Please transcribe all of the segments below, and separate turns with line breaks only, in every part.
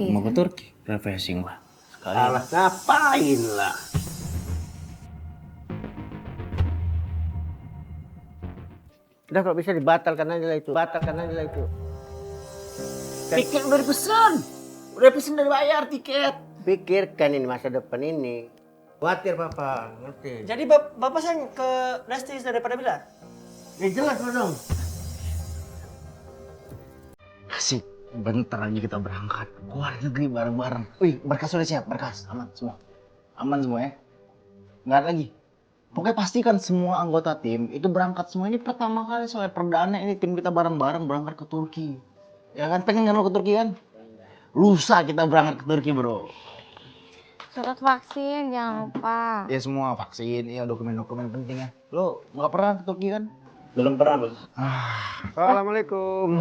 Turki.
Mau ke Turki, refreshing lah. Sekali.
Alah, ngapain lah? Udah kalau bisa dibatalkan aja lah itu. Batalkan aja lah itu.
Tiket udah dipesan. Udah pesen udah bayar tiket.
Pikirkan ini masa depan ini. Khawatir papa, ngerti?
Jadi bapak sayang ke Nastis daripada Bila?
Ya jelas lo dong.
Asik, bentar lagi kita berangkat. Keluar negeri bareng-bareng. Wih, berkas sudah siap, berkas. Aman semua. Aman semua ya. Nggak ada lagi. Pokoknya pastikan semua anggota tim itu berangkat semua. Ini pertama kali soalnya perdana ini tim kita bareng-bareng berangkat ke Turki. Ya kan, pengen kan lo ke Turki kan? Lusa kita berangkat ke Turki bro.
Surat vaksin jangan lupa.
Ya semua vaksin, ya dokumen-dokumen penting ya. Lo nggak pernah ke Turki kan?
Belum pernah, Bos.
Assalamualaikum.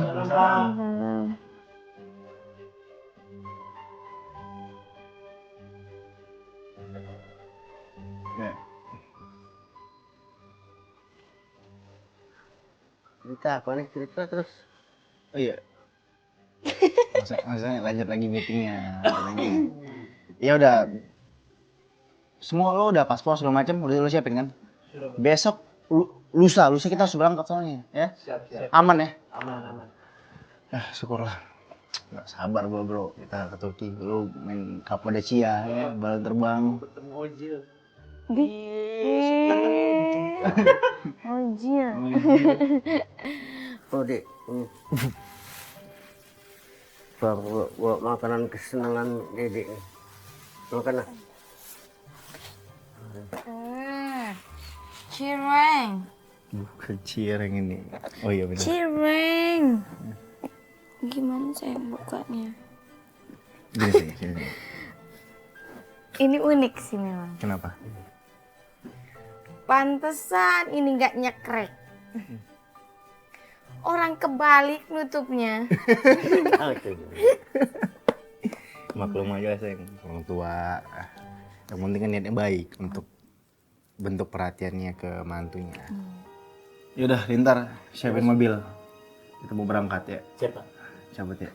Ya.
Cerita apa nih? Cerita terus.
Oh iya. Masa lanjut lagi meetingnya. Ya udah. Semua lo udah paspor segala macam udah lo siapin kan? Besok lusa kita harus berangkat soalnya ya.
Siap.
Aman ya?
Aman.
Syukurlah. Gak sabar gua bro, kita ke Turki. Lu main Kapadocia ya, balon terbang.
Ketemu Ojil.
Ojil.
Oh, Dek. Bawa makanan kesenangan Dedek nih. Makan lah.
Cireng.
Bukan cireng ini. Oh iya benar.
Cireng. Gimana saya bukanya?
Gini.
Ini unik sih memang.
Kenapa?
Pantesan ini nggak nyekrek. Orang kebalik nutupnya.
Maklum aja sayang, orang tua. Yang penting kan niatnya baik untuk bentuk perhatiannya ke mantunya. Yaudah, Lintar, siapin mobil. Kita mau berangkat ya.
Siap, Pak.
Cabut ya.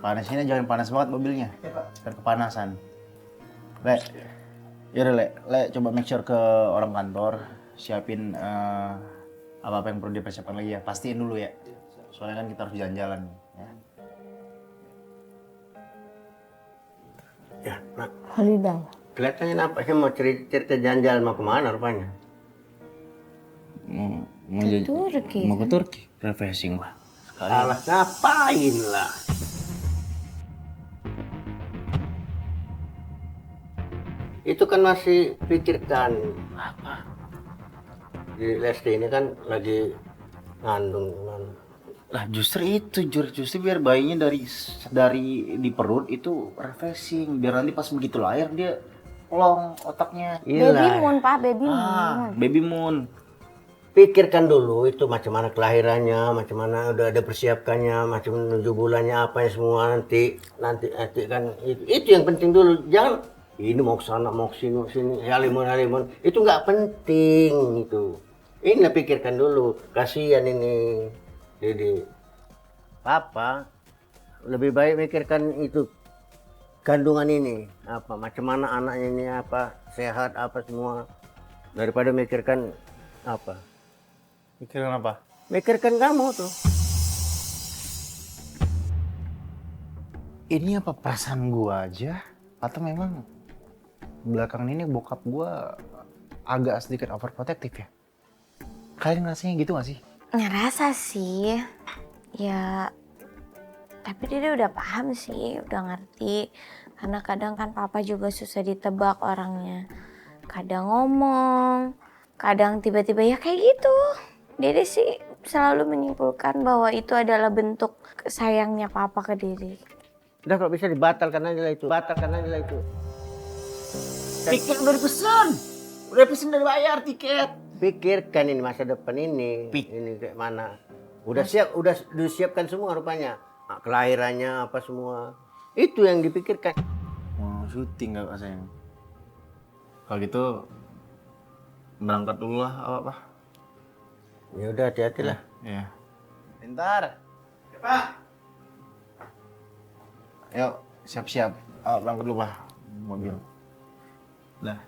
Panasnya jangan panas banget mobilnya. Biar kepanasan. Le. Yaudah Le, coba make sure ke orang kantor. Siapin apa-apa yang perlu dipersiapkan lagi ya. Pastiin dulu ya. Soalnya kan kita harus jalan-jalan. Ya.
Ya, Nak.
Holiday.
Kelihatannya nampaknya mau cerita jalan-jalan mau kemana rupanya?
Ke Turki.
Mau ke Turki. Refreshing lah. Sekali.
Alah, ngapain lah? Itu kan masih pikirkan apa? Di Lesti ini kan lagi ngandung kan.
Lah justru itu justru biar bayinya dari di perut itu refreshing, biar nanti pas begitu lahir dia plong otaknya.
Baby moon, Pak, baby moon.
Baby moon.
Pikirkan dulu itu macam mana kelahirannya, macam mana udah ada persiapkannya, macam 7 bulannya apa ya semua nanti kan itu yang penting dulu. Jangan ini mau ke sana mau ke sini halimun itu nggak penting itu. Ini pikirkan dulu, kasihan ini Dede. Papa lebih baik mikirkan itu kandungan ini apa macam mana anaknya ini apa sehat apa semua daripada mikirkan apa.
Mikirin apa?
Mikirkan kamu tuh.
Ini apa perasaan gua aja? Atau memang belakangan ini bokap gua agak sedikit overprotective ya? Kalian ngerasanya gitu gak sih?
Ngerasa sih. Ya, tapi dia udah paham sih, udah ngerti. Karena kadang kan papa juga susah ditebak orangnya. Kadang ngomong, kadang tiba-tiba ya kayak gitu. Dede sih selalu menyimpulkan bahwa itu adalah bentuk sayangnya papa ke Dede.
Udah kalau bisa dibatalkan aja lah itu. Batalkan aja lah itu.
Tiket udah dipesan. Udah pesen udah bayar tiket.
Pikirkan ini masa depan ini. Ini kayak mana. Udah disiapkan semua rupanya. Kelahirannya apa semua. Itu yang dipikirkan.
Mau syuting gak sayang? Kalau gitu berangkat dulu lah apa?
Ya udah hati-hati lah.
Iya. Bentar.
Ya, Pak.
Yuk, siap-siap. Berangkat dulu, Pak. Mobil. Dah.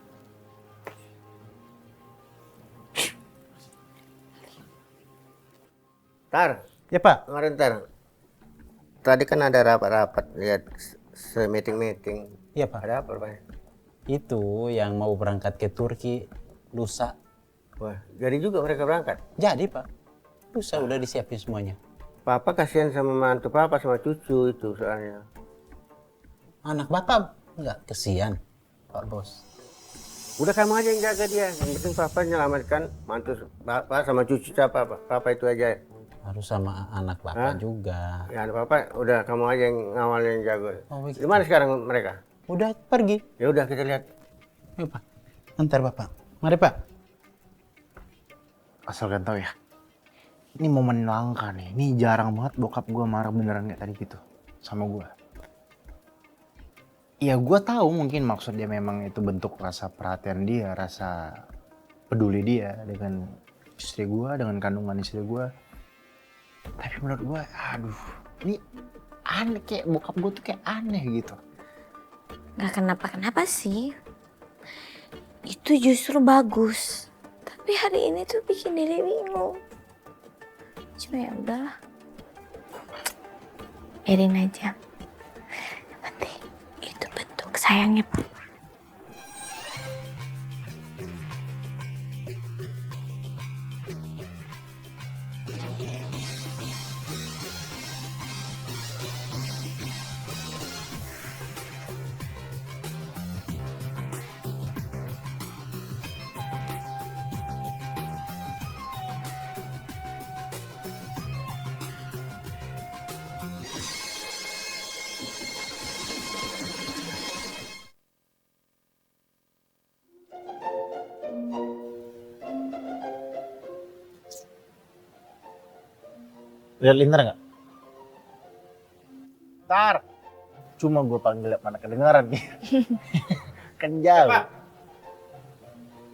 Tar,
Ya Pak.
kemarin Tar. Tadi kan ada rapat-rapat, lihat se-meeting-meeting.
Iya Pak.
Ada apa, Pak?
Itu yang mau berangkat ke Turki lusa.
Wah, jadi juga mereka berangkat.
Jadi Pak, lusa udah disiapin semuanya.
Papa kasihan sama mantu papa sama cucu itu soalnya.
Anak Bapak nggak kesian Pak Bos.
Udah kamu aja yang jaga dia. Yang penting papa nyelamatkan mantu papa sama cucu papa itu aja.
Harus sama anak Bapak juga.
Ya ada papa, udah kamu aja yang ngawal yang jago.
Oh, begitu.
Di mana sekarang mereka?
Udah pergi.
Ya udah kita lihat.
Yuk Pak, antar Bapak. Mari Pak.
Asal kalian tahu ya. Ini momen langka nih. Ini jarang banget bokap gue marah beneran kayak tadi gitu sama gue. Ya gue tahu mungkin maksud dia memang itu bentuk rasa perhatian dia, rasa peduli dia dengan istri gue, dengan kandungan istri gue. Tapi menurut gue, aduh, ini aneh, kayak bokap gue tuh kayak aneh gitu.
Gak kenapa-kenapa sih. Itu justru bagus. Tapi hari ini tuh bikin diri bingung. Cuma ya udahlah. Biarin aja. Yang penting itu bentuk sayangnya Papa.
Lihat Lintar nggak? Tar. Cuma gue panggil mana kedengaran nih. Kan jauh.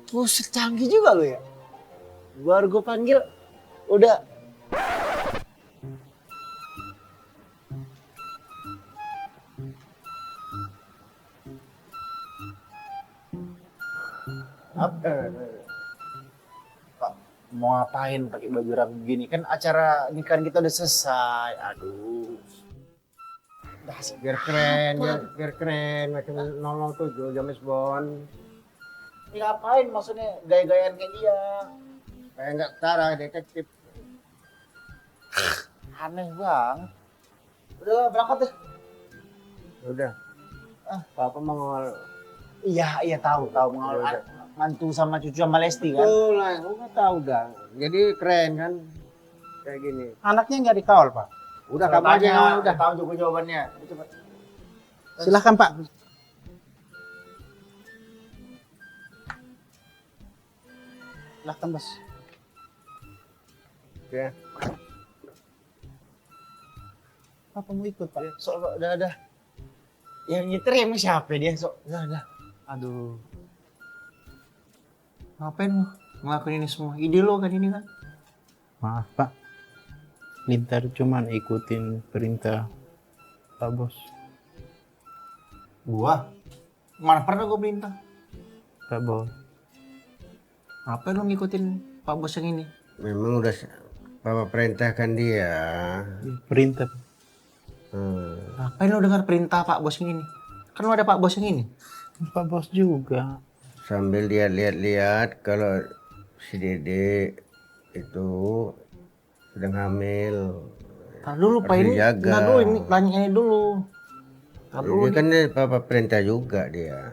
Buset, canggih juga lo ya. Baru gue panggil udah. Apa? Pak, mau ngapain pakai baju rapi begini? Kan acara nikahan kita udah selesai. Aduh. Dah sih.
Biar keren, biar keren macam 007 James Bond.
Ini ngapain maksudnya gaya-gayaan kayak dia?
Kayak nggak Tara detektif.
Aneh banget. Udah berangkat deh.
Udah. Papa mau ngawal.
Iya tahu mengawal
Udah.
mantu sama cucu sama Lesti kan.
Betul lah, udah tahu dah. Jadi keren kan, kayak gini.
Anaknya nggak dikawal Pak.
Udah kamu aja yang ngawal, udah.
Tahu juga jawabannya. Coba.
Silahkan Pak. Silahkan Bos.
Oke.
Apa mau ikut Pak?
Sok udah. Yang nyetir emang siapa dia? Sok udah.
Aduh.
Ngapain lu ngelakuin ini semua? Ide lo kan ini kan?
Maaf Pak. Lintar cuman ikutin perintah Pak Bos.
Gua? Mana pernah gua perintah?
Pak Bos.
Ngapain lu ngikutin Pak Bos yang ini?
Memang udah Papa perintahkan dia.
Perintah.
Ngapain lu dengar perintah Pak Bos yang ini? Kan lu ada Pak Bos yang ini.
Pak Bos juga.
Sambil dia lihat-lihat kalau si Dede itu sedang hamil.
Tar dulu Pak
Harus
ini.
dijaga.
Nah dulu ini tanya ini dulu. Tar dulu.
Jadi kan dia Papa perintah juga dia.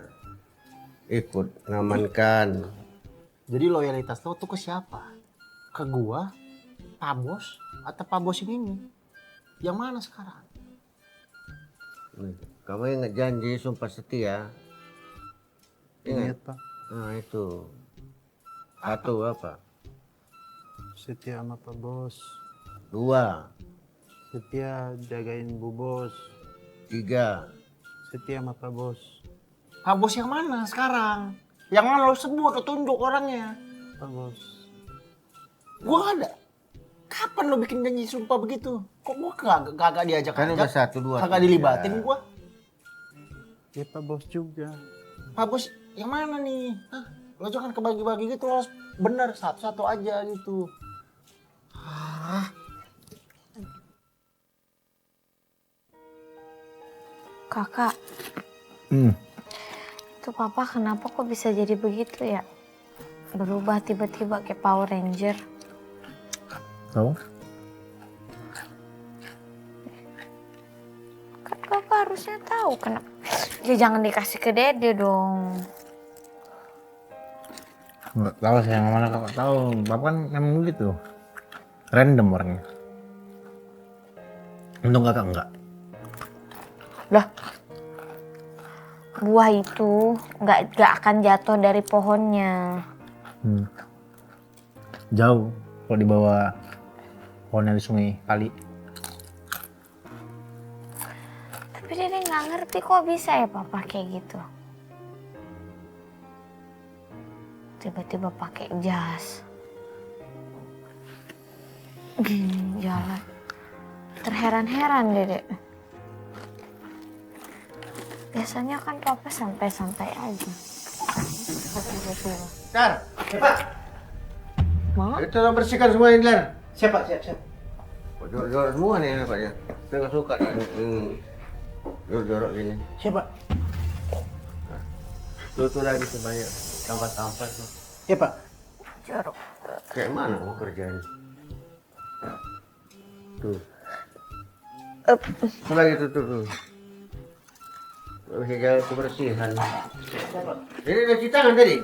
Ikut ngamankan.
Jadi loyalitas lo tuh ke siapa? Ke gua, Pak Bos, atau Pak Bos yang ini? Yang mana sekarang?
Kamu ingat janji sumpah setia?
Ingat Pak.
Nah itu. Satu apa?
Setia sama Pak Bos.
2,
Setia jagain Bu Bos.
3.
Setia sama Pak Bos.
Pak Bos yang mana sekarang? Yang mana lo sebut, lo tunjuk orangnya?
Pak Bos.
Gua ada. Kapan lo bikin janji sumpah begitu? Kok gua kagak diajak
Kan udah 1, 2,
kagak
3.
dilibatin gua.
Ya Pak Bos juga.
Pak Bos, yang mana nih? Hah? Lo jangan kebagi-bagi gitu, lo harus bener satu-satu aja gitu.
Kakak, itu papa kenapa kok bisa jadi begitu ya? Berubah tiba-tiba kayak Power Ranger.
Tahu?
Kan papa harusnya tahu kenapa. Ya jangan dikasih ke dede dong.
Nggak tahu saya yang mana kakak tahu. Bapak kan memang begitu. Random orangnya. Untung kakak enggak.
Lah, buah itu nggak akan jatuh dari pohonnya.
Jauh kalau dibawa pohonnya di sungai kali.
Tapi dede nggak ngerti kok bisa ya papa kayak gitu. Tiba-tiba pakai jas. Jalan. Terheran-heran dede. Biasanya kan papa santai-santai aja.
Dar, Pak.
Ma?
Itu orang bersihkan semua ini, Dar.
Siapa? Siap.
Jorok-jorok semua nih Pak ya. Saya nggak suka jorok gini.
Siapa?
Tuh lagi sebanyak sampah-sampah tuh.
Siapa?
Jorok.
Kayak mana mau kerjanya? Tuh. Tuh lagi tuh. Bisa jaga kebersihan. Jadi udah cuci tangan tadi?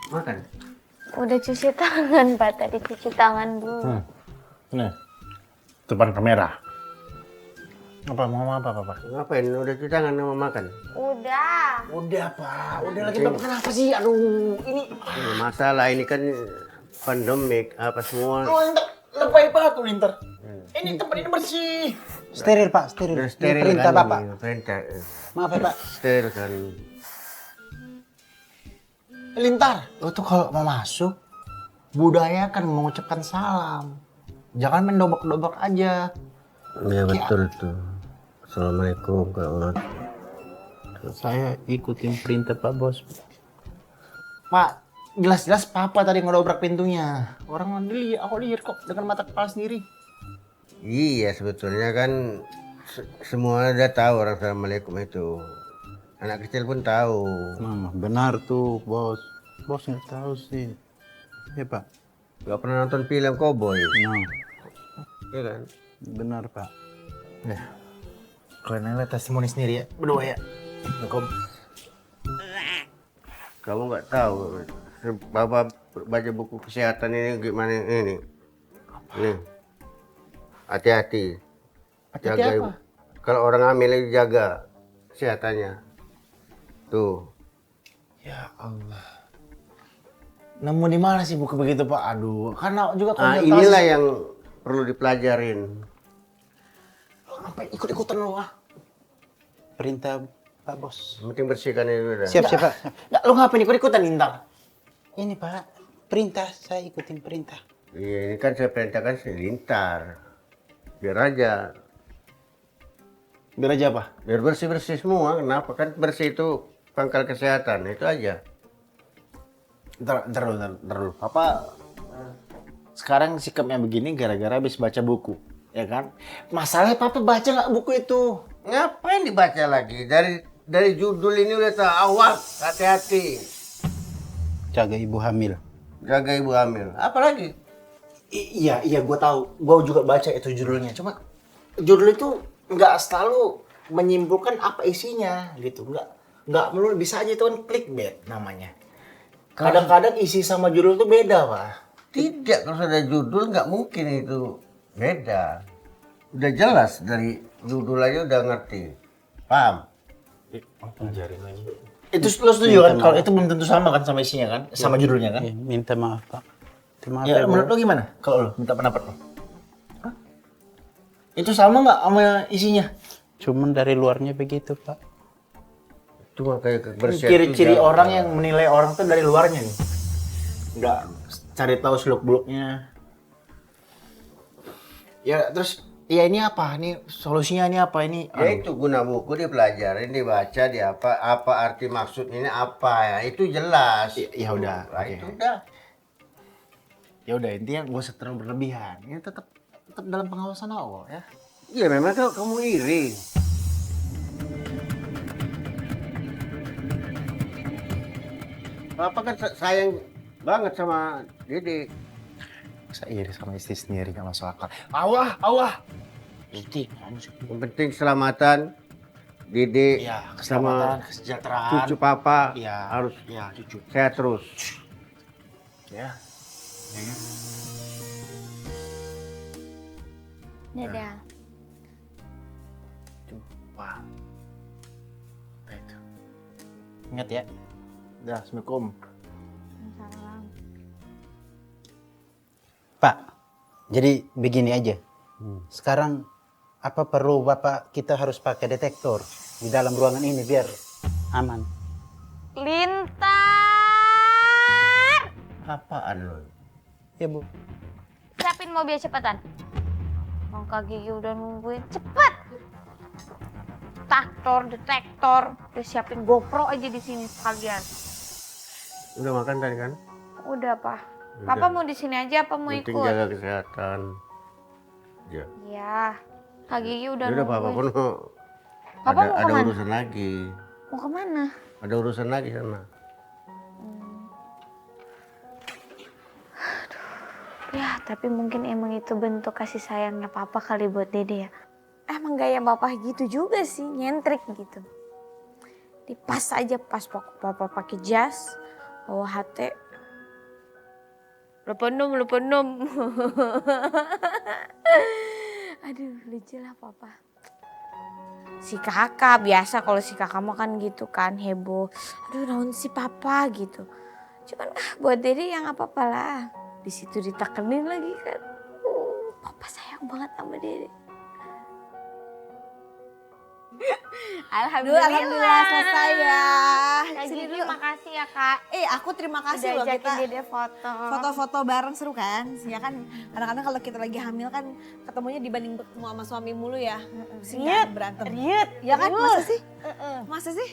Makan.
Udah cuci tangan pak, tadi cuci tangan dulu.
Nih. Depan kamera. Mau apa, Papa?
Ngapain? Udah cuci tangan sama makan?
Udah.
Udah, Pak. Udah lagi Bapak kenapa sih? Aduh, ini
Ini masalah ini kan pandemik apa semua.
lebay banget tuh Linter. Ini tempat ini bersih.
Steril Pak, steril.
Udah steril
Perintah
kan
Bapak.
ini, perintah.
Maaf ya Pak.
Steril kan.
Lintar, lo tuh kalau mau masuk budayakan mengucapkan salam. Jangan main dobak-dobak aja.
Ya betul tuh. Assalamualaikum warahmatullahi.
Saya ikutin perintah Pak Bos.
Pak, jelas-jelas Papa tadi ngedobrak pintunya. Orang aku lihat kok dengan mata kepala sendiri.
Iya sebetulnya kan semua udah tahu orang assalamualaikum itu. Anak kecil pun tahu.
Nah, benar tuh Bos. Bos nggak tahu sih. Ya Pak.
Gak pernah nonton film cowboy.
Nah,
Iya kan?
benar Pak.
Ya. Kalian lihat testimoni sendiri ya, berdua ya. Assalamualaikum.
Kamu nggak tahu. Bapak baca buku kesehatan ini gimana ini? Nih. Hati-hati.
Hati-hati apa?
Kalau orang hamil itu jaga kesehatannya. Tuh.
Ya Allah. Nemu di mana sih buku begitu Pak? Aduh, karena juga
Nah,
konsultasi.
inilah yang perlu dipelajarin.
Sampai ikut-ikutan lo ah.
Perintah Pak Bos.
Penting bersihkan itu udah.
Siap Pak.
Nggak, lo ngapain ikut-ikutan Lintar?
Ini Pak, perintah. Saya ikutin perintah.
Iya, ini kan saya perintahkan selintar. Biar aja.
Biar aja apa?
Biar bersih-bersih semua. Kenapa? Kan bersih itu pangkal kesehatan. Itu aja.
Ntar dulu. Papa sekarang sikapnya begini gara-gara habis baca buku, ya kan? Masalahnya Papa baca nggak buku itu?
Ngapain dibaca lagi? Dari judul ini udah tahu. Awas, hati-hati.
Jaga ibu hamil.
Jaga ibu hamil. Apalagi?
Iya, gue tahu. Gue juga baca itu judulnya. Cuma judul itu nggak selalu menyimpulkan apa isinya, gitu. Nggak melulu, bisa aja itu kan clickbait namanya. Kadang-kadang isi sama judul itu beda, Pak.
Tidak, kalau sudah judul nggak mungkin itu beda. Udah jelas dari judul aja udah ngerti. Paham?
Itu lo setuju kan? Kalau itu belum tentu sama kan sama isinya kan? Sama judulnya kan?
Minta maaf Pak. Maaf
Ya,
ya,
menurut lo gimana? Kalau lo minta pendapat lo? Hah? Itu sama nggak sama isinya?
Cuman dari luarnya begitu Pak.
Cuma kayak kebersihan.
Ciri-ciri
itu
orang yang menilai orang tuh dari luarnya nih. Nggak cari tahu seluk beluknya. Ya terus Iya ini apa? Ini solusinya ini apa ini?
Ya itu guna buku dipelajarin, dibaca, di apa arti maksud ini apa ya, itu jelas.
Ya udah,
Nah,
oke.
itu udah.
Ya udah intinya gak usah terlalu berlebihan. Ini tetap dalam pengawasan Allah ya.
Iya memang kamu iri. Papa kan sayang banget sama Dede.
Masa iri sama istri sendiri gak masuk akal. Allah.
Itu yang penting keselamatan Dede
Iya,
sama
keselamatan, kesejahteraan.
cucu Papa
Iya,
harus
ya cucu.
sehat terus.
Ya. Ya.
Dadah.
Tuh, wah. Baik. Ingat ya. Udah, Assalamualaikum.
Salam.
Pak, jadi begini aja. Sekarang apa perlu Bapak kita harus pakai detektor di dalam ruangan ini biar aman?
Lintar!
Apaan lo?
Ya Bu.
Siapin mobil cepetan. Bang Kak Gigi udah nungguin. Cepet! Detektor. Udah siapin GoPro aja di sini sekalian.
Udah makan tadi kan?
Udah, Pak.
Udah.
Papa mau di sini aja apa mau
Penting
ikut?
jaga kesehatan. Ya.
Ya. Kak Gigi udah
Udah Papa
nungguin.
pun
Papa mau
ada
kemana?
urusan lagi.
Mau kemana?
Ada urusan lagi sana.
Ya, tapi mungkin emang itu bentuk kasih sayangnya Papa kali buat Dede ya. Emang gaya Papa gitu juga sih, nyentrik gitu. Dipas aja pas Papa pakai jas, bawa HT. Lu penuh. Aduh, lucu lah Papa. Si kakak biasa kalau si kakak mah kan gitu kan heboh. Aduh, naon si Papa gitu. Cuman buat Dede yang apa-apa lah. Di situ ditekenin lagi kan. Papa sayang banget sama Dede.
Alhamdulillah selesai ya.
Kak
Sini
Gigi
dulu.
makasih ya Kak.
Aku terima kasih
Udah
loh
ajakin
kita
Dede foto.
foto-foto bareng seru kan. Ya kan kadang-kadang kalau kita lagi hamil kan ketemunya dibanding ketemu sama suami mulu ya. Sering kan berantem.
Riut.
Ya kan masa sih? Masa sih?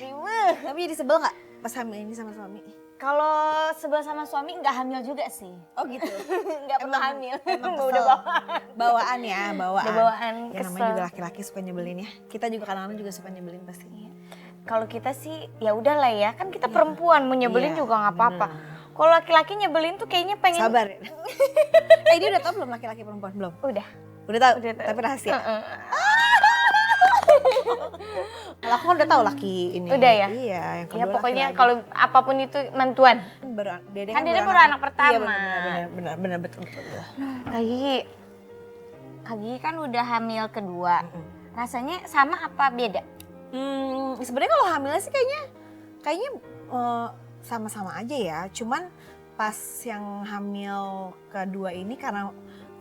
Tapi jadi sebel gak pas hamil ini sama suami?
Kalau sebel sama suami nggak hamil juga sih.
Oh gitu.
Nggak pernah hamil.
Emang
Udah
kesel.
bawaan.
Bawaan ya, bawaan.
Udah bawaan,
Ya namanya
kesel.
juga laki-laki suka nyebelin ya. Kita juga kadang-kadang juga suka nyebelin pasti.
Kalau kita sih ya udah lah ya, kan kita perempuan mau nyebelin
Iya,
juga nggak apa-apa. Kalau laki-laki nyebelin tuh kayaknya pengen.
Sabar ya. Dia udah tau belum laki-laki perempuan? Belum?
Udah.
Udah tahu,
Udah tahu.
tapi rahasia. Kalau aku kan udah tahu laki ini.
Udah ya?
Iya, yang kedua
Ya pokoknya
laki-laki.
kalau apapun itu mantuan.
Dede
Kan Dede baru anak pertama.
Iya benar betul.
Kak Gigi kan udah hamil kedua. Rasanya sama apa beda?
Sebenarnya kalau hamilnya sih kayaknya sama-sama aja ya. Cuman pas yang hamil kedua ini karena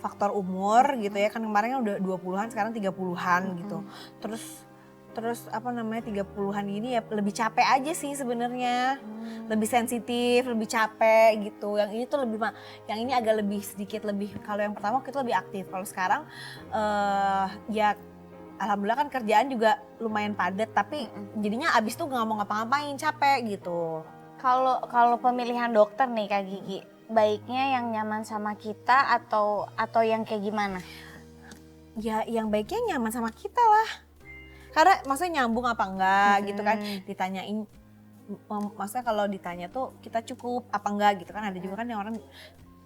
faktor umur gitu ya, kan kemarin kan udah 20-an sekarang 30-an gitu. Terus apa namanya 30-an ini ya lebih capek aja sih sebenarnya. Lebih sensitif, lebih capek gitu. Yang ini tuh yang ini agak lebih sedikit lebih, kalau yang pertama waktu itu lebih aktif. Kalau sekarang ya alhamdulillah kan kerjaan juga lumayan padat, tapi jadinya abis tuh nggak mau ngapa-ngapain, capek gitu.
Kalau pemilihan dokter nih Kak Gigi, baiknya yang nyaman sama kita atau yang kayak gimana?
Ya yang baiknya nyaman sama kita lah. Karena maksudnya nyambung apa enggak gitu kan, ditanyain, maksudnya kalau ditanya tuh kita cukup apa enggak gitu kan. Ada juga kan yang orang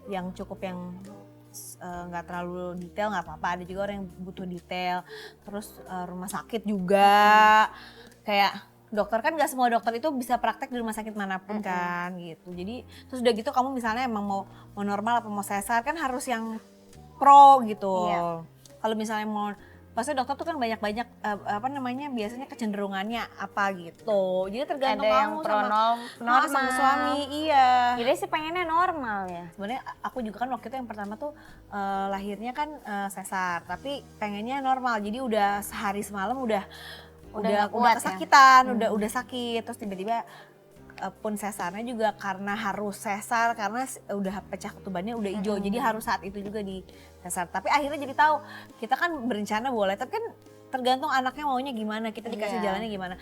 yang cukup yang nggak terlalu detail nggak apa-apa, ada juga orang yang butuh detail. Terus rumah sakit juga, kayak dokter kan nggak semua dokter itu bisa praktek di rumah sakit manapun kan gitu. Jadi terus udah gitu kamu misalnya emang mau normal apa mau sesar kan harus yang pro gitu.
Iya.
Kalau misalnya mau, maksudnya dokter tuh kan banyak-banyak biasanya kecenderungannya apa gitu. Jadi tergantung
Ada yang
kamu
pro
sama sama suami. Iya.
Jadi sih pengennya normal ya.
Sebenarnya aku juga kan waktu itu yang pertama tuh lahirnya kan sesar, tapi pengennya normal. Jadi udah sehari semalam udah
nggak kuat ya?
kesakitan, udah sakit. Terus tiba-tiba pun sesarnya juga karena harus sesar karena udah pecah ketubannya udah hijau jadi harus saat itu juga di sesar. Tapi akhirnya jadi tahu kita kan berencana boleh tapi kan tergantung anaknya maunya gimana, kita dikasih jalannya gimana.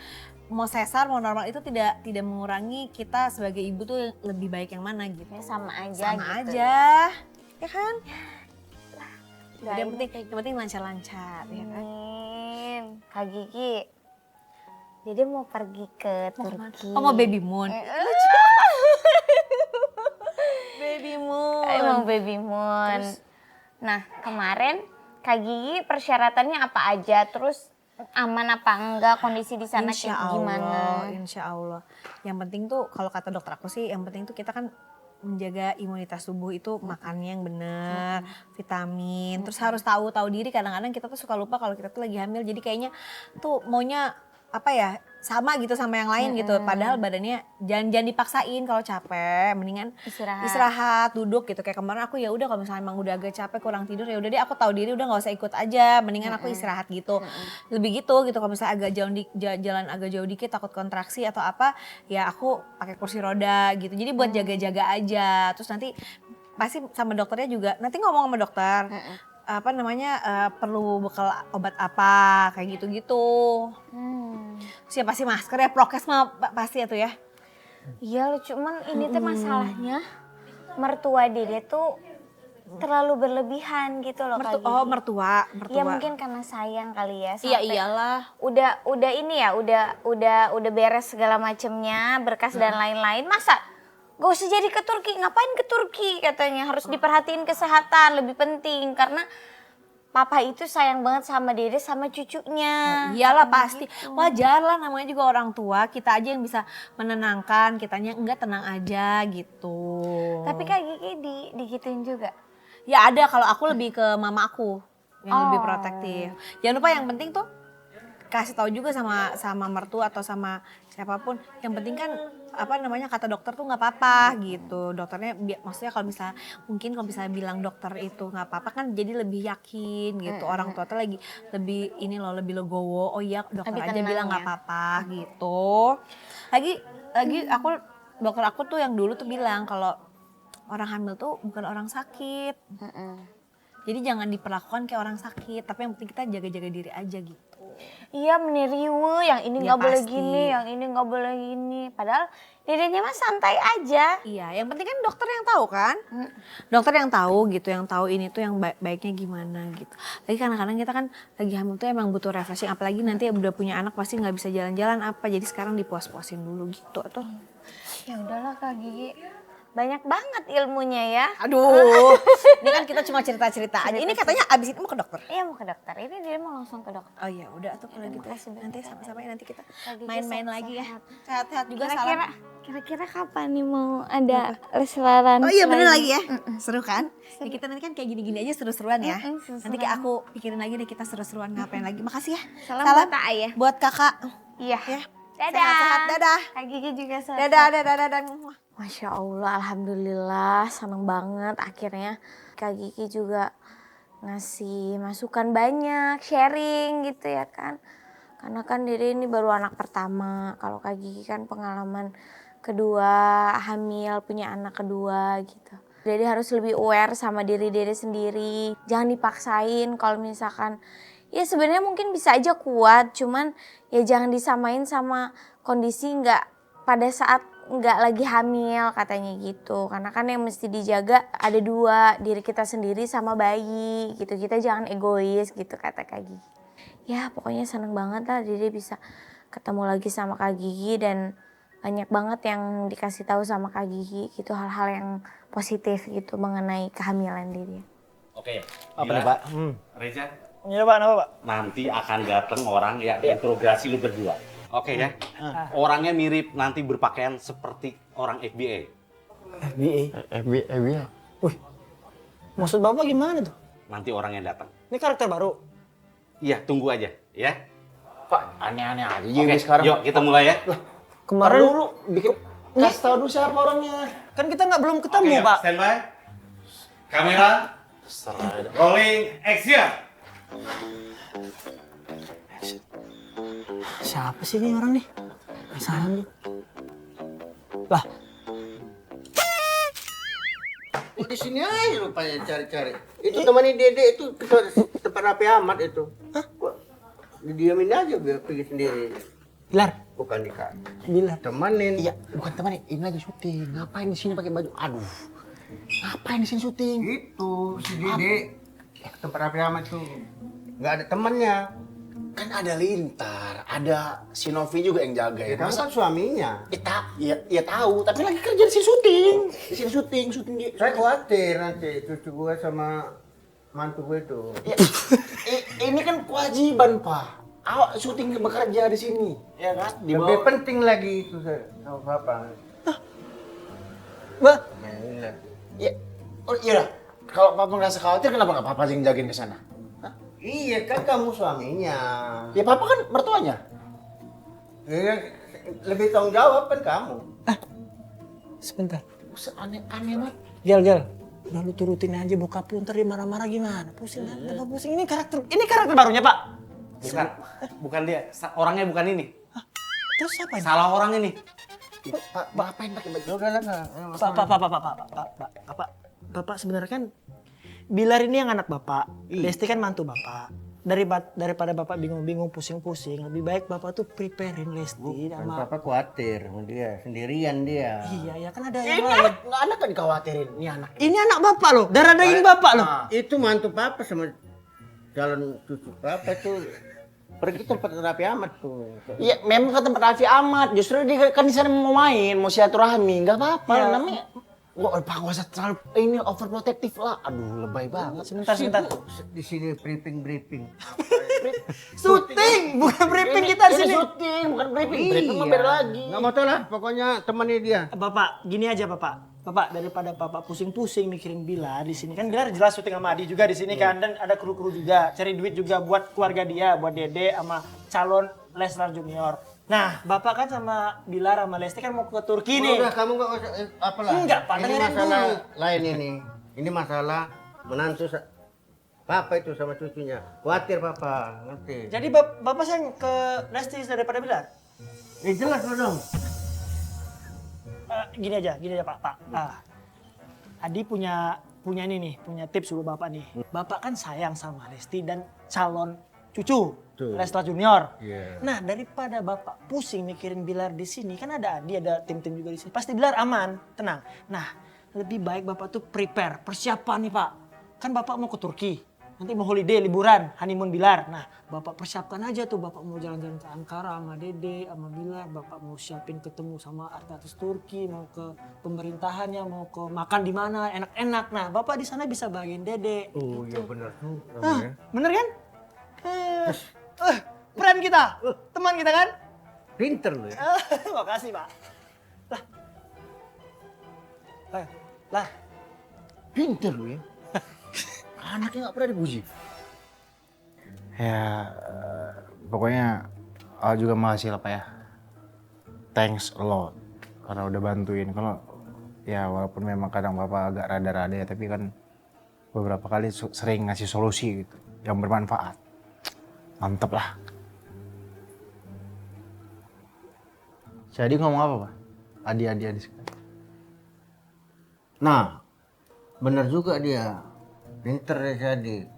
Mau sesar mau normal itu tidak mengurangi kita sebagai ibu tuh lebih baik yang mana gitu.
Ya sama aja
Sama
gitu.
aja ya kan. Jadi yang penting lancar-lancar ya kan.
Amin. Kak Gigi, Dede mau pergi ke Turki.
Oh mau baby moon. Baby moon.
Emang baby moon. Nah kemarin Kak Gigi persyaratannya apa aja? Terus aman apa enggak kondisi di sana kayak gimana?
Insya Allah. Yang penting tuh kalau kata dokter aku sih yang penting tuh kita kan menjaga imunitas tubuh itu makannya yang benar, vitamin. Terus harus tahu diri kadang-kadang kita tuh suka lupa kalau kita tuh lagi hamil. Jadi kayaknya tuh maunya apa ya sama gitu sama yang lain gitu. Padahal badannya jangan dipaksain kalau capek, mendingan istirahat, duduk gitu. Kayak kemarin aku ya udah kalau misalnya emang udah agak capek kurang tidur ya udah deh aku tahu diri udah nggak usah ikut aja, mendingan aku istirahat gitu. Lebih gitu kalau misalnya agak jauh jalan agak jauh dikit takut kontraksi atau apa, ya aku pakai kursi roda gitu. Jadi buat jaga-jaga aja. Terus nanti pasti sama dokternya juga nanti ngomong sama dokter. Apa namanya perlu bekal obat apa kayak gitu-gitu. Siapa sih masker ya prokes mah pasti ya tuh ya.
Iya loh, cuman ini tuh masalahnya mertua Dede tuh terlalu berlebihan gitu loh Kak Gigi.
Oh mertua.
Ya mungkin karena sayang kali ya.
Iya iyalah.
Udah ini ya, udah beres segala macemnya, berkas dan lain-lain. Masa gak usah jadi ke Turki, ngapain ke Turki katanya. Harus diperhatiin kesehatan, lebih penting. Karena papa itu sayang banget sama Dede sama cucunya.
Iyalah pasti, wajar lah namanya juga orang tua. Kita aja yang bisa menenangkan, kitanya enggak tenang aja gitu.
Tapi Kak Gigi digituin juga?
Ya ada, kalau aku lebih ke mama aku yang lebih protektif. Jangan lupa yang penting tuh kasih tahu juga sama mertua atau sama siapapun. Yang penting kan apa namanya kata dokter tuh nggak apa-apa gitu. Dokternya maksudnya kalau misalnya bilang dokter itu nggak apa-apa kan jadi lebih yakin gitu. Orang tua tuh lagi lebih ini loh lebih legowo. Oh iya dokter
lebih
aja bilang nggak
ya.
apa-apa gitu. Lagi dokter aku tuh yang dulu tuh bilang kalau orang hamil tuh bukan orang sakit. Jadi jangan diperlakukan kayak orang sakit, tapi yang penting kita jaga-jaga diri aja gitu.
Iya meniriwe, yang ini
Ya,
nggak boleh
pasti.
gini, yang ini nggak boleh gini. Padahal Dedenya mah santai aja.
Iya, yang penting kan dokter yang tahu kan. Dokter yang tahu gitu, yang tahu ini tuh yang baiknya gimana gitu. Lagi kadang-kadang kita kan lagi hamil tuh emang butuh refreshing, apalagi nanti udah punya anak pasti nggak bisa jalan-jalan apa. Jadi sekarang dipuas-puasin dulu gitu tuh.
Ya udahlah Kak Gigi, banyak banget ilmunya ya.
Aduh, ini kan kita cuma cerita-cerita aja. Ini katanya abis itu mau ke dokter.
Iya mau ke dokter, ini dia mau langsung ke dokter.
Oh iya, udah tuh kalau gitu. Nanti sama-sama ya nanti kita
Gigi
main-main
sehat-sehat.
lagi ya. Sehat-sehat juga
Kira-kira kapan nih mau ada leseran?
Oh iya bener lagi ya. Seru kan? Ya kita nanti kan kayak gini-gini aja seru-seruan ya.
Seru-seruan.
Nanti kayak aku pikirin lagi deh kita seru-seruan ngapain lagi. Makasih ya.
Salam buat Tak Ayah.
Buat kakak.
Iya.
Ya.
Dadah.
Sehat-sehat. Dadah.
Kak Gigi juga sehat.
Dadah.
Masya Allah, alhamdulillah, seneng banget akhirnya Kak Gigi juga ngasih masukan banyak, sharing gitu ya kan. Karena kan Dede ini baru anak pertama, kalau Kak Gigi kan pengalaman kedua, hamil, punya anak kedua gitu. Dede harus lebih aware sama diri Dede sendiri, jangan dipaksain kalau misalkan, ya sebenarnya mungkin bisa aja kuat, cuman ya jangan disamain sama kondisi nggak pada saat nggak lagi hamil katanya gitu. Karena kan yang mesti dijaga ada dua, diri kita sendiri sama bayi gitu. Kita jangan egois gitu kata Kak Gigi. Ya pokoknya seneng banget lah Dede bisa ketemu lagi sama Kak Gigi dan banyak banget yang dikasih tahu sama Kak Gigi gitu, hal-hal yang positif gitu mengenai kehamilan Dede.
Oke.
Apa
Gila.
nih Pak?
Reza,
Iya Pak, kenapa Pak?
nanti akan datang orang yang interogasi lu berdua. Oke ya. Orangnya mirip nanti berpakaian seperti orang FBI.
FBI ya? Wih, maksud Bapak gimana tuh?
Nanti orang yang datang.
Ini karakter baru?
Iya, tunggu aja ya.
Pak, aneh-aneh aja
Oke,
sekarang.
yuk kita mulai ya.
Kemarin
Dulu, bikin kasih tahu dulu siapa orangnya.
kan kita nggak belum ketemu, Pak.
Standby. Kamera. Rolling action.
Siapa sih ini orang nih? Penasaran gue. Lah,
Di sini aja rupanya cari-cari. Itu temani Dede itu ke tempat rapi amat itu. Hah? Didiamin aja biar pergi sendiri.
Bilar.
Bukan dikasih.
Bilar.
Temanin.
Iya, bukan teman, ini lagi syuting. Ngapain di sini pakai baju? Aduh. Ngapain di sini syuting?
Itu si Dede tempat rapi amat tuh. Nggak ada temannya.
Kan ada Lintar, ada si Novi juga yang jaga ya.
Kamu kan suaminya.
Ya tahu, tapi lagi kerja di sini syuting. Di sini syuting di.
Saya khawatir nanti cucu gue sama mantu gue itu.
Ya, ini kan kewajiban, Pak. Awak syuting bekerja di sini, ya kan? Di
Lebih
bawah.
penting lagi itu sama Papa.
Bah,
Nah,
Ya, oh iya. Kalau Papa ngerasa khawatir, kenapa nggak Papa yang jagain ke sana?
iya kan kamu suaminya.
Ya Papa kan mertuanya.
Ya, lebih tanggung jawab kan kamu.
sebentar.
Aneh banget.
Gel. Udah lu turutin aja bokap lu, ntar dia marah-marah gimana? Pusing kan? Tambah pusing. Ini karakter barunya, Pak.
Bukan dia. Orangnya bukan ini.
Terus siapa ini?
Salah orang ini.
Pak, ngapain pakai baju?
Udah lah.
Bapak sebenarnya kan Bilar ini yang anak Bapak. Lesti kan mantu Bapak. Daripada Bapak bingung-bingung, pusing-pusing, lebih baik Bapak tuh preparein Lesti
Kan
sama...
Papa khawatir sama dia, sendirian dia.
Iya, ya kan ada yang lain.
Nggak anak kan dikhawatirin, ini anak.
Ini anak Bapak loh, darah daging Bapak loh.
Itu mantu Papa sama calon cucu Papa tuh pergi tempat rapi amat tuh.
Iya, memang ke tempat Raffi Ahmad. Justru dia kan di sana mau main, mau silaturahmi, nggak apa-apa.
Ya.
Namanya, wah Pak gak usah terlalu ini overprotective lah. Aduh, lebay banget.
Sebentar.
Di sini briefing.
Syuting, bukan briefing kita di
Ini
sini.
syuting, bukan briefing. Briefing mah beda lagi.
Nggak mau tahu lah, pokoknya temannya dia.
Bapak, gini aja Bapak. Bapak, daripada Bapak pusing-pusing mikirin Bilar di sini kan Bilar jelas syuting sama Adi juga di sini kan, dan ada kru-kru juga, cari duit juga buat keluarga dia, buat Dede sama calon Leslar Junior. Nah, Bapak kan sama Bilar sama Lesti kan mau ke Turki nih.
Udah kamu nggak usah apalah.
Enggak, Pak,
Ini
dengerin
masalah
dulu.
lain ini. Ini masalah menantu Papa itu sama cucunya. Khawatir Papa, ngerti?
Jadi Bapak sayang ke Lesti daripada Bilar?
Jelas lo dong.
Gini aja Pak. Adi punya ini nih, punya tips dulu Bapak nih. Bapak kan sayang sama Lesti dan calon cucu Leslar Junior.
Iya.
Nah, daripada Bapak pusing mikirin Bilar di sini, kan ada Adi, ada tim-tim juga di sini. Pasti Bilar aman, tenang. Nah, lebih baik Bapak tuh prepare, persiapan nih Pak. Kan Bapak mau ke Turki. Nanti mau holiday, liburan, honeymoon Bilar. Nah, Bapak persiapkan aja tuh. Bapak mau jalan-jalan ke Ankara sama Dede, sama Bilar. Bapak mau siapin ketemu sama artis Turki, mau ke pemerintahannya, mau ke makan di mana, enak-enak. Nah, Bapak di sana bisa bagiin Dede.
Oh iya benar tuh.
Bener kan? Friend kita, teman kita kan?
Pinter lo ya.
Makasih Pak. Lah,
Pinter lu ya. Anaknya nggak pernah dipuji. Ya, pokoknya juga makasih lah Pak ya. Thanks a lot karena udah bantuin. Kalau ya walaupun memang kadang Bapak agak rada-rada ya, tapi kan beberapa kali sering ngasih solusi gitu yang bermanfaat. Mantep lah. Jadi ngomong apa Pak? Adi.
Nah, benar juga dia. Pinter ya jadi.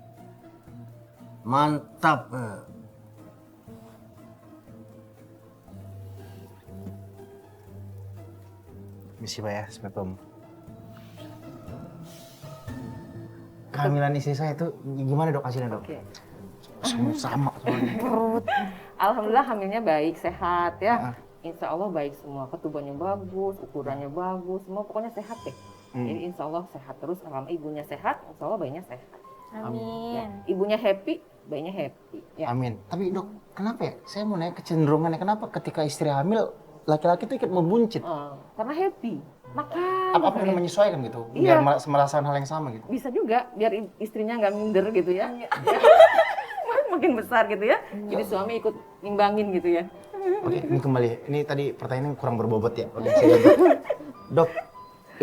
Mantap.
Misi Pak ya, Assalamualaikum. Kehamilan istri saya itu gimana dok hasilnya dok? Sama soalnya.
Alhamdulillah hamilnya baik, sehat ya. Insya Allah baik semua, ketubannya bagus, ukurannya bagus, semua pokoknya sehat deh. Jadi insya Allah sehat terus, selama ibunya sehat, insya Allah bayinya sehat.
Amin.
Ya, ibunya happy, bayinya happy. Ya.
Amin. Tapi dok, kenapa ya? Saya mau nanya kecenderungannya, kenapa ketika istri hamil, laki-laki itu ikut membuncit?
Karena happy, makan.
Apa perlu menyesuaikan gitu?
Iya.
Biar merasakan hal yang sama gitu?
Bisa juga, biar istrinya nggak minder gitu ya. Makin besar gitu ya, jadi suami ikut ngimbangin gitu ya.
Oke, ini kembali. Ini tadi pertanyaan kurang berbobot ya. Oke, saya jawab. Dok,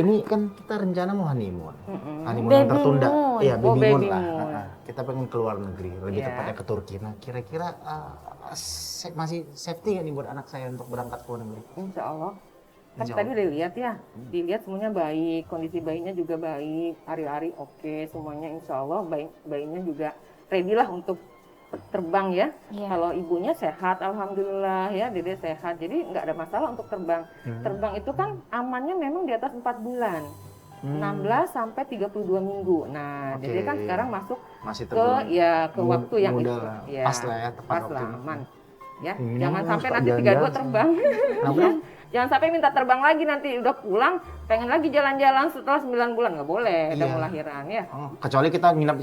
ini kan kita rencana mau honeymoon. Honeymoon yang tertunda.
moon.
Iya,
Oh,
baby moon
baby
lah.
moon.
Kita pengen keluar negeri, lebih
Iya.
tepatnya ke Turki. Nah, kira-kira masih safety nggak nih buat anak saya untuk berangkat ke luar negeri?
Insya Allah. Kan tadi udah lihat ya, dilihat semuanya baik, kondisi bayinya juga baik, ari-ari oke, semuanya insya Allah bayinya juga ready lah untuk terbang ya.
Iya.
Kalau ibunya sehat, alhamdulillah ya, dede sehat, jadi nggak ada masalah untuk terbang. Terbang itu kan amannya memang di atas 4 bulan, 16 sampai 32 minggu. Nah,
Oke.
jadi kan sekarang masuk
Masih
ke
terbilang
ke waktu yang
muda
itu,
lah.
ya,
Pas lah ya, tepat
pas
waktunya.
lah, aman. Ya,
Ini
jangan
mah
sampai
suka
nanti
jalan-jalan
32 terbang. Ya. Jangan sampai minta terbang lagi nanti udah pulang pengen lagi jalan-jalan setelah 9 bulan nggak boleh, udah
Iya.
mau lahiran ya.
Oh, kecuali kita nginap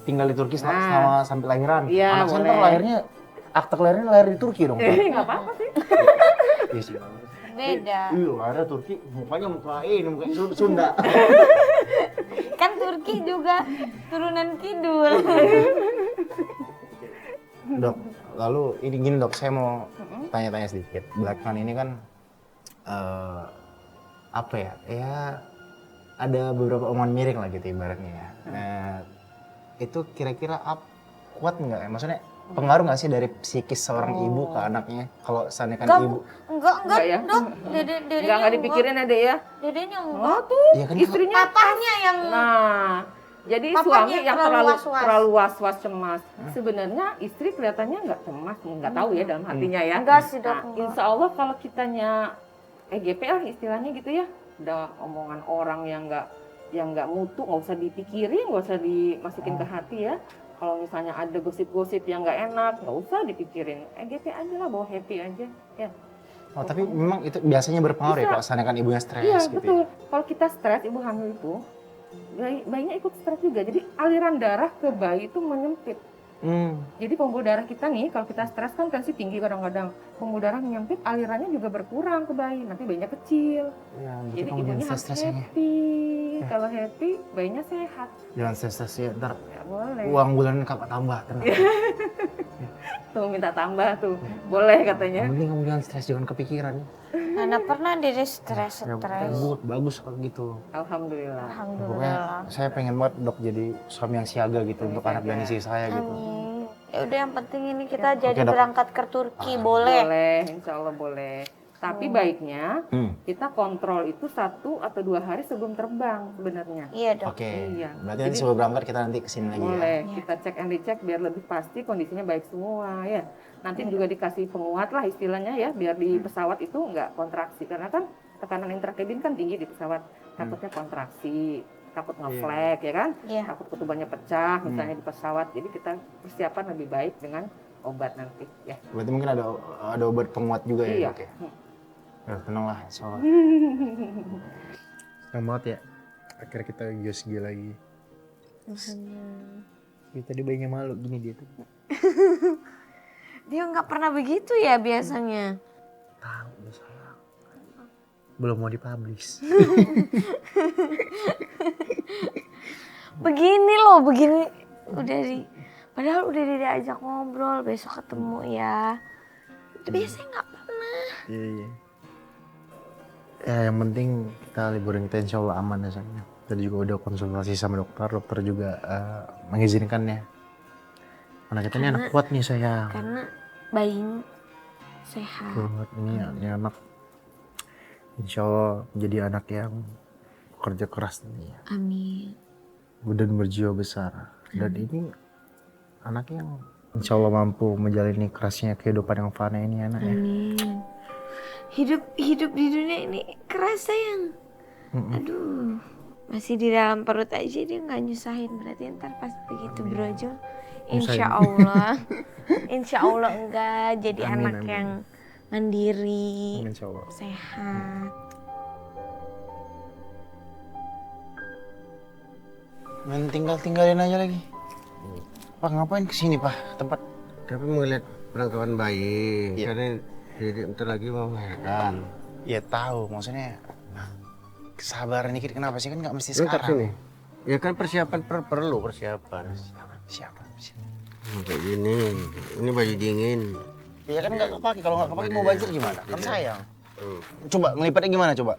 tinggal di Turki selama sampai lahiran.
Iya,
Anak saya ntar
boleh.
lahirnya, akte kelahirannya lahir di Turki dong.
Nggak apa-apa sih.
Iya sih.
Beda.
Iya, ada Turki, mukanya muka ini, muka Sunda.
Kan Turki juga turunan kidul.
Dok, lalu ini gini dok, saya mau tanya-tanya sedikit. Belakangan ini kan apa ya? Ya ada beberapa omongan miring lah gitu ibaratnya ya. Nah, itu kira-kira kuat nggak ya? Maksudnya pengaruh nggak sih dari psikis seorang ibu ke anaknya? Kalau seandainya kan ibu,
Enggak
ya.
dok. Dedenya
Nggak dipikirin ya deh ya.
Dedenya
Oh
enggak.
tuh,
Iya kan,
istrinya.
Papahnya yang
Nah, jadi
Papanya
suami yang
terlalu was-was.
terlalu was-was cemas. Sebenarnya istri kelihatannya nggak cemas, nggak tahu ya dalam hatinya ya.
Enggak sih, Dok,
Nah,
enggak.
insya Allah kalau kitanya EGP lah istilahnya gitu ya, udah omongan orang yang nggak mutu, nggak usah dipikirin, nggak usah dimasukin ke hati ya. Kalau misalnya ada gosip-gosip yang nggak enak, nggak usah dipikirin. EGP aja lah, bawa happy aja. Ya.
oh tapi memang itu biasanya berpengaruh ya
Bisa.
kalau seandainya kan ibunya stres
Iya
gitu.
betul.
Ya?
Kalau kita stres, ibu hamil itu bayinya ikut stres juga. Jadi aliran darah ke bayi itu menyempit. Jadi pembuluh darah kita nih, kalau kita stres kan tensi tinggi kadang-kadang. Pembuluh darah menyempit, alirannya juga berkurang ke bayi. Nanti bayinya kecil.
Ya, berarti
Jadi
kamu jangan
ibunya harus
stres-stresan ya.
happy. Kalau happy, bayinya sehat.
Jangan stres ya, ntar
Ya boleh.
uang bulanan kakak tambah, tenang.
Tuh minta tambah tuh. Boleh katanya.
Yang penting kamu jangan stres, jangan kepikiran.
mana pernah dede stres.
Bagus kalau gitu.
Alhamdulillah.
Pokoknya
Alhamdulillah.
saya pengen banget dok jadi suami yang siaga gitu untuk anak dan istri saya gitu.
Amin. Ya udah yang penting ini kita jadi
Dok.
berangkat ke Turki, boleh.
Boleh, insya Allah boleh. Tapi baiknya kita kontrol itu 1 atau 2 hari sebelum terbang sebenarnya.
Iya dok.
Oke.
Iya.
Berarti nanti
Jadi-
sebelum berangkat kita nanti kesini lagi ya.
Boleh, kita cek and recheck biar lebih pasti kondisinya baik semua ya. Nanti juga dikasih penguat lah istilahnya ya, biar di pesawat itu nggak kontraksi. Karena kan tekanan intrakabin kan tinggi di pesawat, takutnya kontraksi, takut ngeflag ya kan,
Iya.
takut ketubannya pecah misalnya di pesawat. Jadi kita persiapan lebih baik dengan obat nanti ya.
Berarti mungkin ada obat penguat juga ya
Iya.
dok ya. Ya tenang lah insyaallah. Senang banget ya. Akhirnya kita USG lagi. Tadi bayinya malu gini dia tuh.
Dia nggak pernah begitu ya biasanya.
Tahu udah sayang. Belum mau dipublish.
Begini loh, begini. Padahal udah diajak ngobrol, besok ketemu ya. Itu biasanya nggak pernah.
Iya. Ya yang penting kita liburan kita insya Allah aman ya sayang. Tadi juga udah konsultasi sama dokter juga mengizinkan ya. Anak kita ini anak kuat nih sayang.
Karena bayinya sehat.
Kuat ini anak insya Allah jadi anak yang kerja keras nih.
Amin.
Dan berjiwa besar. Dan ini anak yang insya Allah mampu menjalani kerasnya kehidupan yang fana ini anak ya.
Amin. Hidup di dunia ini keras sayang. Aduh, masih di dalam perut aja dia nggak nyusahin. Berarti ntar pas begitu brojol, insya Allah, insya Allah enggak jadi anak yang mandiri,
Insya Allah.
sehat.
Main tinggalin aja lagi. Pak ngapain kesini pak? Tempat
Tapi mau lihat penangkapan bayi,
Iya.
karena jadi bentar lagi mau melahirkan.
ya tahu maksudnya kesabaran dikit kenapa sih kan nggak mesti
Bentar
sekarang.
sini. Ya kan persiapan perlu persiapan.
Siapa?
Kayak gini, ini baju dingin.
Ya kan nggak kepake kalau nggak kepake mau banjir gimana? Kan sayang. Coba ngelipatnya gimana coba?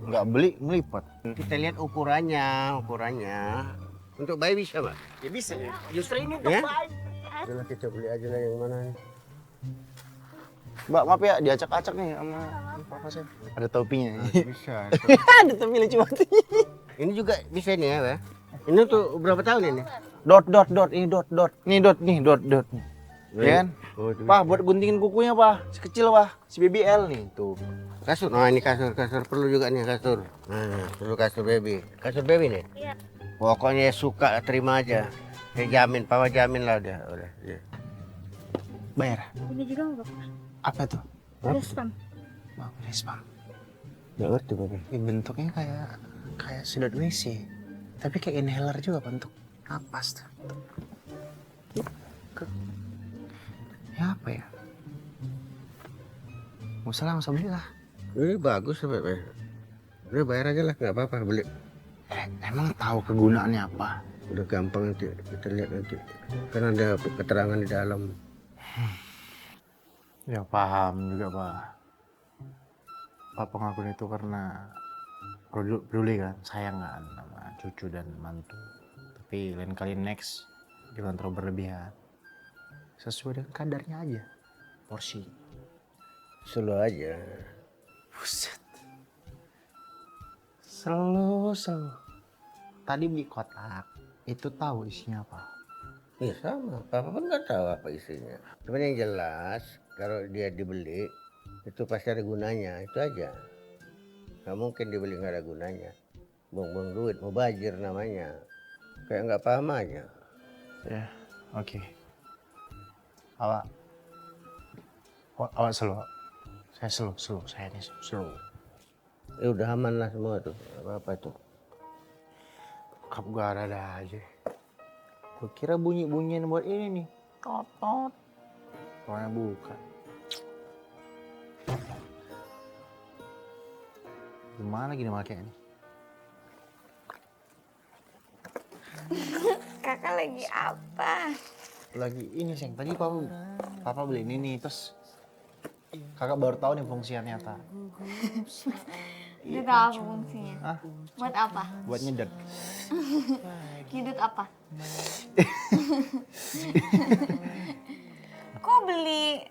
Nggak beli ngelipat.
Kita lihat ukurannya. Untuk bayi bisa Pak?
Ya bisa ya.
Justru ini untuk bayi. Udah kita beli aja lah yang mana.
Mbak, maaf ya, diacak-acak nih sama Papa saya. Ada topinya.
Bisa.
Ada tapi lucu banget.
Ini juga bisa nih ya, Pak. Ini tuh berapa tahun ini?
Dot, ini dot. Nih, dot. Ya kan?
Oh, itu
Pak,
bisa.
buat guntingin kukunya, Pak. Si kecil, Pak. Si BBL nih, tuh.
Kasur. Nah, ini kasur perlu juga nih kasur. Nah, perlu kasur baby. Kasur baby nih? Iya. Pokoknya suka terima aja. Saya jamin, Papa jamin lah udah. Ya.
Bayar.
Ini juga nggak apa-apa.
Apa tuh?
Ada spam.
Maaf, ini spam.
Nggak ngerti, baby.
Ini bentuknya kayak sedot WC. Tapi kayak inhaler juga bentuk napas tuh. Ya apa ya? Nggak usah lah, nggak usah beli lah.
Ini bagus, Pak. Udah bayar aja lah, nggak apa-apa beli.
Emang tahu kegunaannya apa?
Udah gampang nanti kita lihat nanti. Kan ada keterangan di dalam.
Ya paham juga, Pak. Papa ngelakuin itu karena peduli kan, sayang kan sama cucu dan mantu. Tapi lain kali next jangan terlalu berlebihan. Sesuai dengan kadarnya aja, porsi.
Selalu aja.
Buset. Selalu. Tadi beli kotak, itu tahu isinya apa?
Iya sama, Papa pun nggak tahu apa isinya. Cuman yang jelas kalau dia dibeli itu pasti ada gunanya, itu aja. Nggak mungkin dibeli nggak ada gunanya. Buang-buang duit, mubazir namanya. Kayak nggak paham aja.
Ya, oke. Awak slow. Saya slow. Saya ini slow.
Ya udah aman lah semua tuh, apa tuh.
Kap gak ada aja. Gue kira bunyi-bunyian buat ini nih. Tot. Soalnya bukan. Gimana gini makanya nih?
Kakak lagi apa?
Lagi ini sayang, tadi papa beli ini nih, terus kakak baru tahu nih fungsinya ternyata.
Udah tahu apa fungsinya?
Hah?
Buat apa?
Buat nyedot.
Nyedot apa? Kok beli?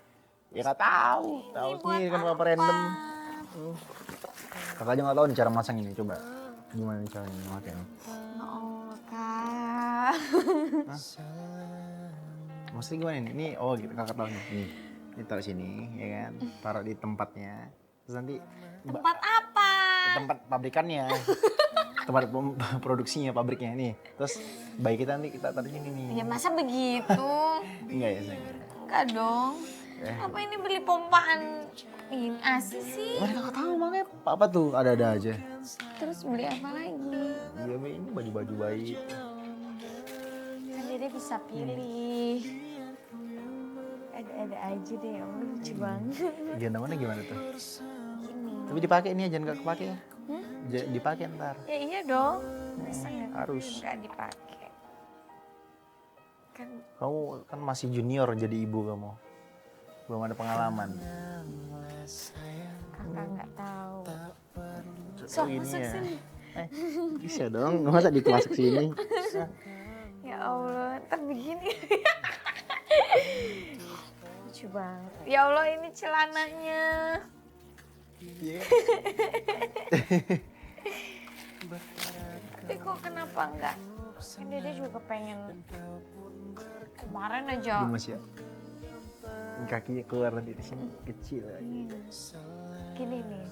Ya nggak tahu sendiri kan papa random. Kakak aja nggak tahu nih cara masang ini, coba. Gimana nih caranya makanya?
Ya Allah, Kak.
Maksudnya gimana nih? Ini gitu kakak tahu nih. Nih, ini taruh sini ya kan, taruh di tempatnya. Terus nanti
Tempat apa?
tempat pabrikannya. Tempat produksinya pabriknya nih. Terus bayi kita nanti kita taruh sini nih.
Ya masa begitu?
Enggak ya sayang?
Enggak dong. Apa ini beli pompaan ini asli sih?
Mana kakak tahu makanya papa tuh ada-ada aja.
Terus beli apa lagi?
Iya ini baju-baju bayi.
Kan Dede bisa pilih. Ada-ada aja deh, ya Allah, lucu banget.
Gendongannya gimana tuh?
Ini.
Tapi dipakai nih, jangan nggak kepake ya. Dipakai ntar.
Ya iya dong. Masa
Harus.
nggak dipakai? Kan
Kamu kan masih junior jadi ibu kamu. Belum ada pengalaman.
kakak nggak tahu.
So,
Sok masuk sini.
Bisa dong, masa masuk sini?
Ya Allah, ntar begini. Lucu banget. Ya Allah, ini celananya. Tapi kok kenapa enggak? Kan Dede juga pengen. Kemarin aja.
Gemes ya? Kakinya keluar nanti di sini kecil lagi.
Gini nih.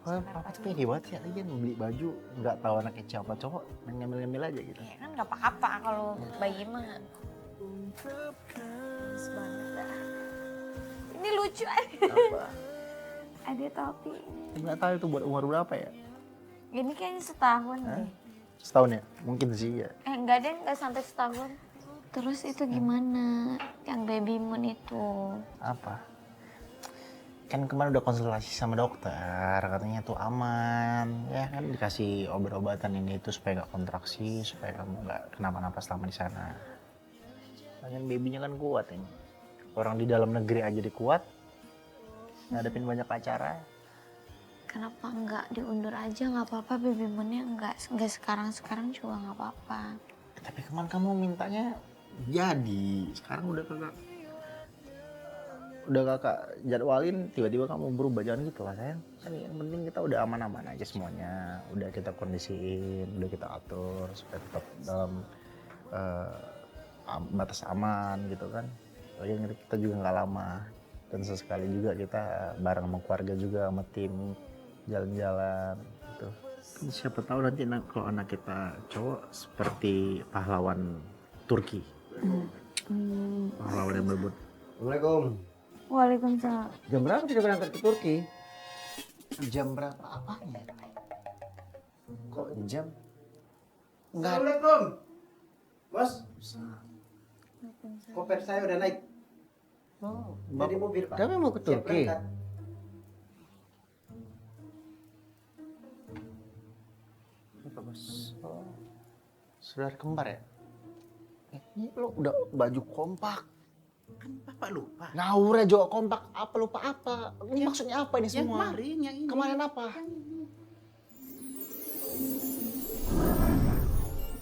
Oh, papa tuh pede banget ya, lagi beli baju nggak tahu anaknya siapa cowok, ngambil-ngambil aja gitu.
Ya kan nggak apa-apa kalau bayi mah. Bagus banget dah. Ini lucu aja.
Apa?
Ada topi.
Nggak tahu itu buat umur berapa ya?
Ini kayaknya setahun deh.
Setahun ya? Mungkin sih ya.
Enggak deh, enggak sampai setahun. Terus itu gimana? Yang baby moon itu?
Apa? Kan kemarin udah konsultasi sama dokter, katanya tuh aman. Ya kan dikasih obat-obatan ini itu supaya nggak kontraksi, supaya kamu nggak kenapa-napa selama di sana. Kan babynya kan kuat ini. Orang di dalam negeri aja dikuat, ngadepin banyak acara.
Kenapa enggak diundur aja? Nggak apa-apa baby moonnya enggak sekarang juga nggak apa-apa.
Tapi kemarin kamu mintanya jadi, sekarang udah udah kakak jadwalin tiba-tiba kamu berubah, jangan gitu lah sayang. Kan yang penting kita udah aman-aman aja semuanya, udah kita kondisiin, udah kita atur supaya tetap dalam batas aman gitu kan. Soalnya kita juga nggak lama dan sesekali juga kita bareng sama keluarga juga sama tim jalan-jalan gitu. Siapa tahu nanti kalau anak kita cowok seperti pahlawan Turki. Pahlawan yang berebut.
Assalamualaikum.
Waalaikumsalam.
Jam berapa kita berangkat ke Turki?
Jam berapa apanya? Kok jam? Enggak.
Assalamualaikum. Bos. Koper saya udah naik.
Oh,
Jadi mobil Pak.
Tapi mau ke
Siap
Turki.
berangkat.
Apa bos? Oh, saudara kembar ya? Ini lo udah baju kompak.
Kan Bapak lupa.
Ngawur aja kompak. Apa lupa apa? Ini maksudnya apa ini
Yang
semua?
kemarin, yang ini.
Kemarin apa?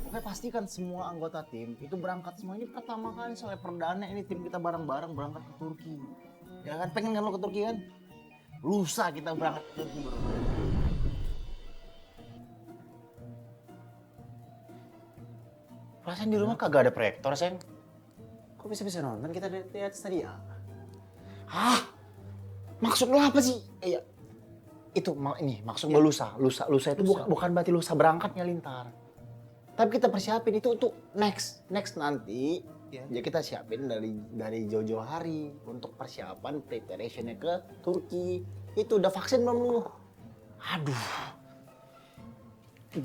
Oke, pastikan semua anggota tim itu berangkat semua. Ini pertama kali soalnya perdana ini tim kita bareng-bareng berangkat ke Turki. Ya kan, pengen kan lo ke Turki kan? Lusa kita berangkat ke Turki bro. Perasaan di rumah kagak ada proyektor, sayang.
Kok bisa-bisa nonton kita di atas tadi ya?
Hah? Maksud lo apa sih? Iya. Itu ini maksud gue lusa. Lusa itu bukan berarti lusa berangkatnya Lintar. Tapi kita persiapin itu untuk next nanti. Ya kita siapin dari jauh-jauh hari untuk persiapan preparationnya ke Turki. Itu udah vaksin belum lu? Aduh.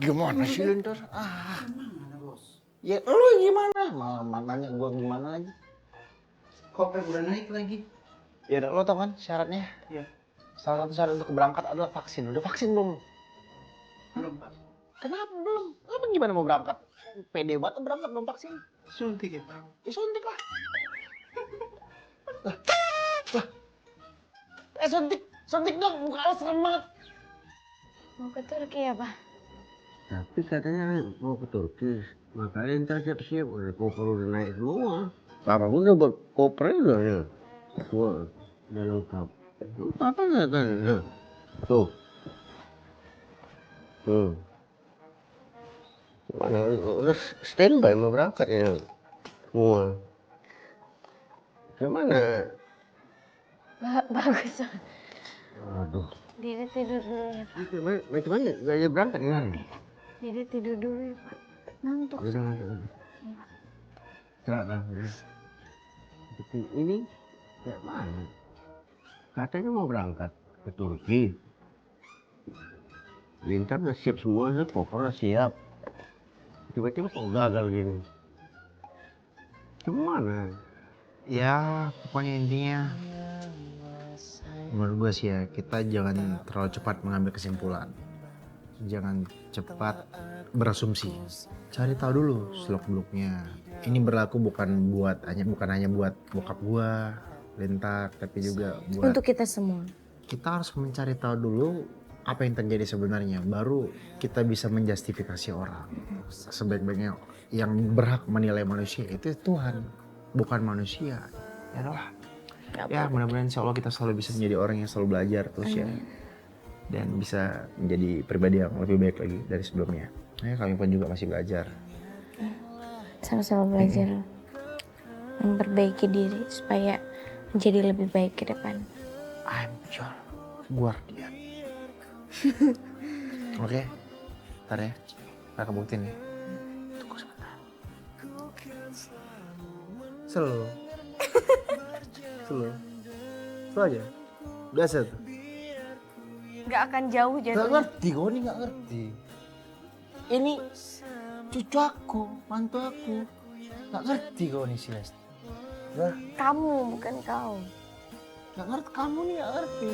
Gimana sih Lintar?
Gimana bos?
Ya lu gimana? Malah nanya gue gimana lagi?
Koper udah naik lagi.
Ya lo tau kan syaratnya?
Iya.
Salah satu syarat untuk berangkat adalah vaksin. Udah vaksin belum?
Belum Pak.
Kenapa belum? Lo gimana mau berangkat? Pede banget berangkat belum vaksin?
Suntik ya Pak.
Ya suntik lah. Suntik dong, muka lo serem banget.
Mau ke Turki ya, Pak?
Tapi katanya mau ke Turki. Makanya ntar siap-siap, udah koper udah naik semua. Papa pun udah buat kopernya udah ya. Semua udah lengkap. Papa nggak kan? Tuh. Mana udah standby mau berangkat ya semua. Gimana?
Bagus.
Aduh.
Dede tidur dulu ya, Pak.
Bagaimana? Gak ada berangkat kan?
Dede tidur dulu ya, Pak. Ngantuk.
Udah. Cerah. Ini kayak mana? Katanya mau berangkat ke Turki. Lintar udah siap semua, koper udah siap. Tiba-tiba kok gagal gini. Gimana?
Ya, pokoknya intinya menurut gue sih ya, kita jangan terlalu cepat mengambil kesimpulan. Jangan cepat berasumsi. Cari tahu dulu seluk-beluknya. Ini berlaku bukan hanya buat bokap gua, Lintar, tapi juga buat
Untuk kita semua.
kita harus mencari tahu dulu apa yang terjadi sebenarnya, baru kita bisa menjustifikasi orang. Sebaik-baiknya yang berhak menilai manusia itu Tuhan, bukan manusia. Ya lah. Ya mudah-mudahan insya Allah kita selalu bisa menjadi orang yang selalu belajar terus ya. Dan bisa menjadi pribadi yang lebih baik lagi dari sebelumnya. Ya kami pun juga masih belajar.
Sama-sama belajar memperbaiki diri supaya menjadi lebih baik ke depan.
I'm your guardian. Oke, ntar ya, kakak buktiin ya. Tunggu sebentar. Slow aja, biasa tuh.
Nggak akan jauh
Gak
jatuhnya.
ngerti, gue nih gak ngerti. Ini cucu aku, mantu aku. Gak ngerti gue nih si Lesti.
Kamu bukan kau.
Gak ngerti, kamu nih gak ngerti.